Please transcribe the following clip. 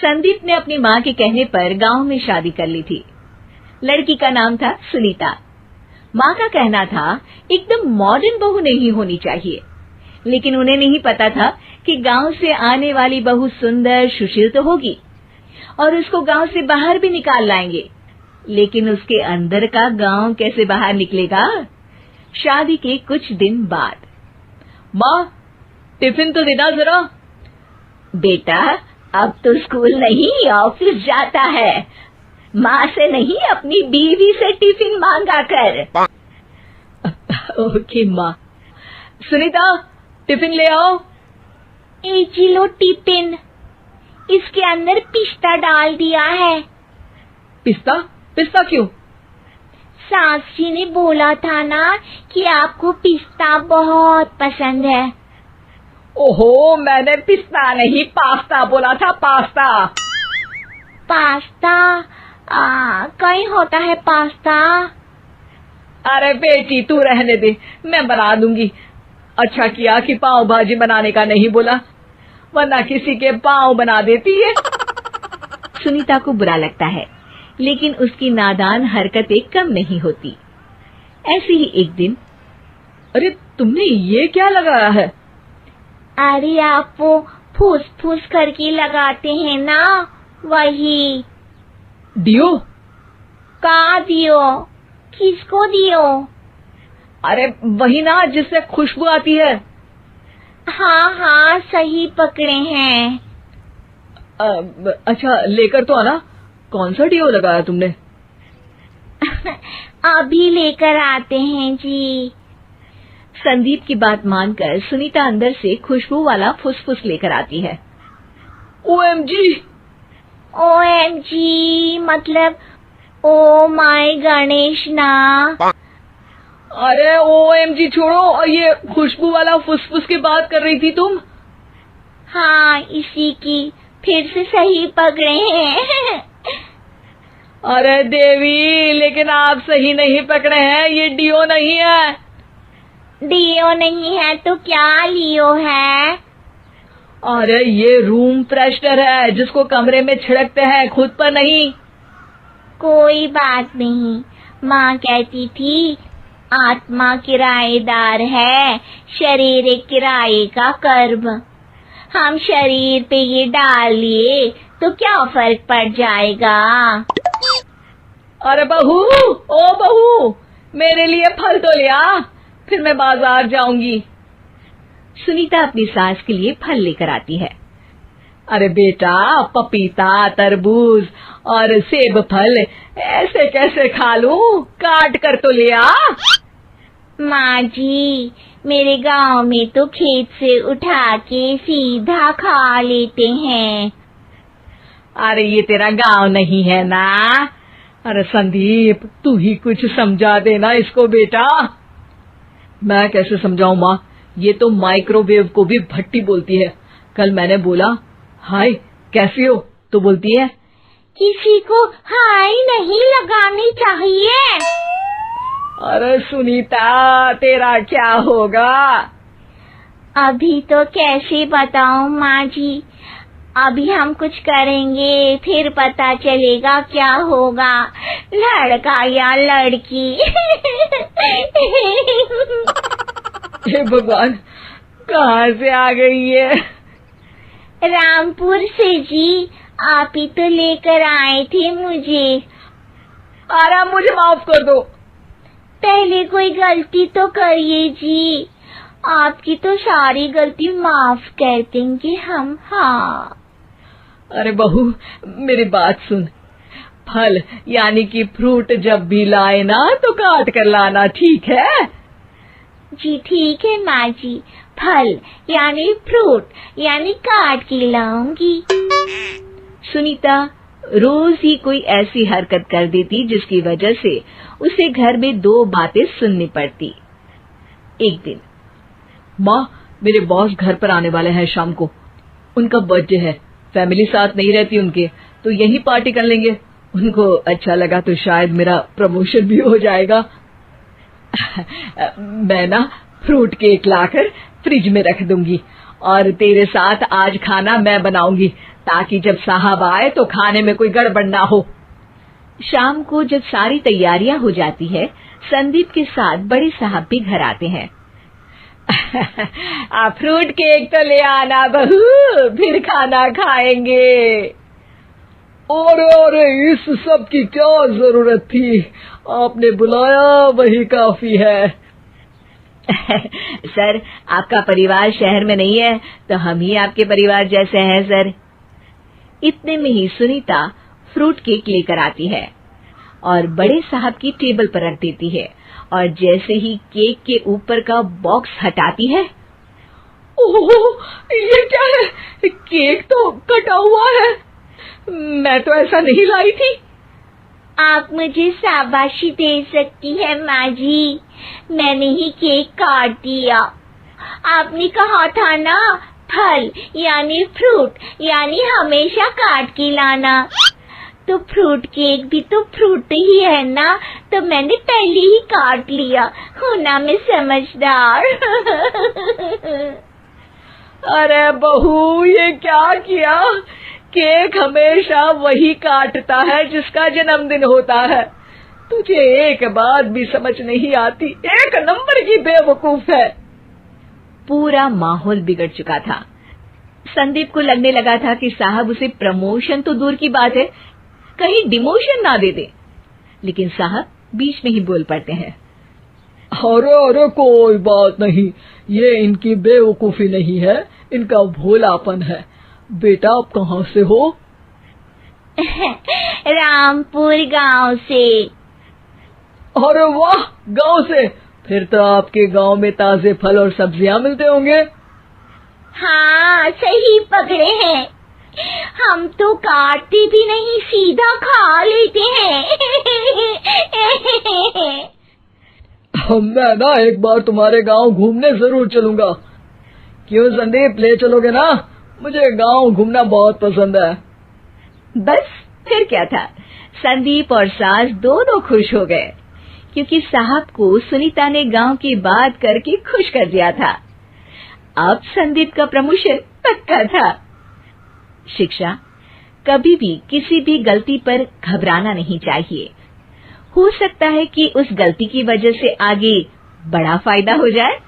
संदीप ने अपनी माँ के कहने पर गांव में शादी कर ली थी। लड़की का नाम था सुनीता। माँ का कहना था एकदम मॉडर्न बहू नहीं होनी चाहिए, लेकिन उन्हें नहीं पता था कि गांव से आने वाली बहू सुंदर सुशील तो होगी और उसको गांव से बाहर भी निकाल लाएंगे, लेकिन उसके अंदर का गांव कैसे बाहर निकलेगा। शादी के कुछ दिन बाद, माँ टिफिन तो देना जरा। बेटा अब तो स्कूल नहीं ऑफिस जाता है, माँ से नहीं अपनी बीवी से टिफिन मांगा कर। ओके माँ। सुनीता टिफिन ले आओ। 1 किलो टिफिन, इसके अंदर पिस्ता डाल दिया है। पिस्ता? पिस्ता क्यों? सास जी ने बोला था ना कि आपको पिस्ता बहुत पसंद है। ओहो, मैंने पिस्ता नहीं पास्ता बोला था, पास्ता। पास्ता? कहीं होता है पास्ता? अरे बेटी तू रहने दे, मैं बना दूंगी। अच्छा किया कि पाव भाजी बनाने का नहीं बोला, वरना किसी के पाव बना देती है। सुनीता को बुरा लगता है, लेकिन उसकी नादान हरकतें कम नहीं होती। ऐसे ही एक दिन, अरे तुमने ये क्या लगाया है? अरे आप वो फूस फूस करके लगाते हैं ना, वही। डियो? का दियो? किसको दियो? अरे वही ना जिससे खुशबू आती है। हाँ हाँ सही पकड़े हैं। अच्छा लेकर तो आना। कौन सा डियो लगाया तुमने? अभी लेकर आते हैं जी। संदीप की बात मानकर सुनीता अंदर से खुशबू वाला फुसफुस लेकर आती है। ओएमजी! ओएमजी मतलब ओ माय गणेश ना। अरे ओएमजी छोड़ो, ये खुशबू वाला फुसफुस की बात कर रही थी तुम? हाँ इसी की, फिर से सही पकड़े हैं। अरे देवी, लेकिन आप सही नहीं पकड़े हैं, ये डियो नहीं है। डियो नहीं है तो क्या लियो है? अरे ये रूम फ्रेशनर है, जिसको कमरे में छिड़कते हैं, खुद पर नहीं। कोई बात नहीं, माँ कहती थी आत्मा किराएदार है, शरीर एक किराए का कर्म। हम शरीर पे ये डाल लिए तो क्या फर्क पड़ जाएगा। अरे बहू, ओ बहू, मेरे लिए फल तो ले आ, फिर मैं बाजार जाऊंगी। सुनीता अपनी सास के लिए फल लेकर आती है। अरे बेटा, पपीता, तरबूज और सेब फल ऐसे कैसे खा लूं? काट कर तो ले आ। माँ जी, मेरे गांव में तो खेत से उठा के सीधा खा लेते हैं। अरे ये तेरा गांव नहीं है ना। अरे संदीप, तू ही कुछ समझा देना इसको बेटा। मैं कैसे समझाऊं माँ, ये तो माइक्रोवेव को भी भट्टी बोलती है। कल मैंने बोला हाय कैसी हो, तो बोलती है किसी को हाय नहीं लगानी चाहिए। अरे सुनीता, तेरा क्या होगा? अभी तो कैसे बताऊं माँ जी, अभी हम कुछ करेंगे फिर पता चलेगा क्या होगा, लड़का या लड़की। हे भगवान, कहाँ से आ गई है? रामपुर से जी, आप ही तो लेकर आए थे मुझे। अरे मुझे माफ कर दो। पहले कोई गलती तो करिए जी, आपकी तो सारी गलती माफ कर देंगे हम। हाँ अरे बहू, मेरी बात सुन। फल यानी कि फ्रूट जब भी लाए ना तो काट कर लाना, ठीक है? जी ठीक है माँ जी, फल यानी फ्रूट यानी काट के लाऊंगी। सुनीता रोज ही कोई ऐसी हरकत कर देती जिसकी वजह से उसे घर में 2 बातें सुननी पड़ती। एक दिन, माँ मेरे बॉस घर पर आने वाले हैं शाम को, उनका बर्थडे है, फैमिली साथ नहीं रहती उनके, तो यही पार्टी कर लेंगे। उनको अच्छा लगा तो शायद मेरा प्रमोशन भी हो जाएगा। मैं ना फ्रूट केक लाकर फ्रिज में रख दूंगी और तेरे साथ आज खाना मैं बनाऊंगी, ताकि जब साहब आए तो खाने में कोई गड़बड़ ना हो। शाम को जब सारी तैयारियां हो जाती है, संदीप के साथ बड़े साहब भी घर आते हैं। फ्रूट केक तो ले आना बहू, फिर खाना खाएंगे। अरे इस सब की क्या जरूरत थी, आपने बुलाया वही काफी है। सर, आपका परिवार शहर में नहीं है तो हम ही आपके परिवार जैसे हैं सर। इतने में ही सुनीता फ्रूट केक लेकर आती है और बड़े साहब की टेबल पर रख देती है, और जैसे ही केक के ऊपर का बॉक्स हटाती है, ओह, ये क्या है? केक तो कटा हुआ है, मैं तो ऐसा नहीं लाई थी। आप मुझे शाबाशी दे सकती है माँ जी, मैंने ही केक काट दिया। आपने कहा था ना, फल यानी फ्रूट यानी हमेशा काट के लाना, तो फ्रूट केक भी तो फ्रूट ही है ना, तो मैंने पहले ही काट लिया, हूं ना मैं समझदार। अरे बहू, ये क्या किया? केक हमेशा वही काटता है जिसका जन्मदिन होता है। तुझे एक बात भी समझ नहीं आती, एक नंबर की बेवकूफ है। पूरा माहौल बिगड़ चुका था। संदीप को लगने लगा था कि साहब उसे प्रमोशन तो दूर की बात है, कहीं डिमोशन ना दे दे, लेकिन साहब बीच में ही बोल पड़ते हैं। अरे कोई बात नहीं, ये इनकी बेवकूफी नहीं है, इनका भोलापन है। बेटा आप कहाँ से हो? रामपुर गांव से। अरे वाह, गांव से? फिर तो आपके गांव में ताजे फल और सब्जियां मिलते होंगे। हाँ, सही पकड़े हैं, हम तो काटते भी नहीं, सीधा खा लेते हैं। मैं ना एक बार तुम्हारे गांव घूमने जरूर चलूंगा। क्यों संदीप, ले चलोगे ना? मुझे गांव घूमना बहुत पसंद है। बस फिर क्या था, संदीप और सास दोनों खुश हो गए, क्योंकि साहब को सुनीता ने गांव की बात करके खुश कर दिया था। अब संदीप का प्रमोशन पक्का था। शिक्षा, कभी भी किसी भी गलती पर घबराना नहीं चाहिए। हो सकता है कि उस गलती की वजह से आगे बड़ा फायदा हो जाए।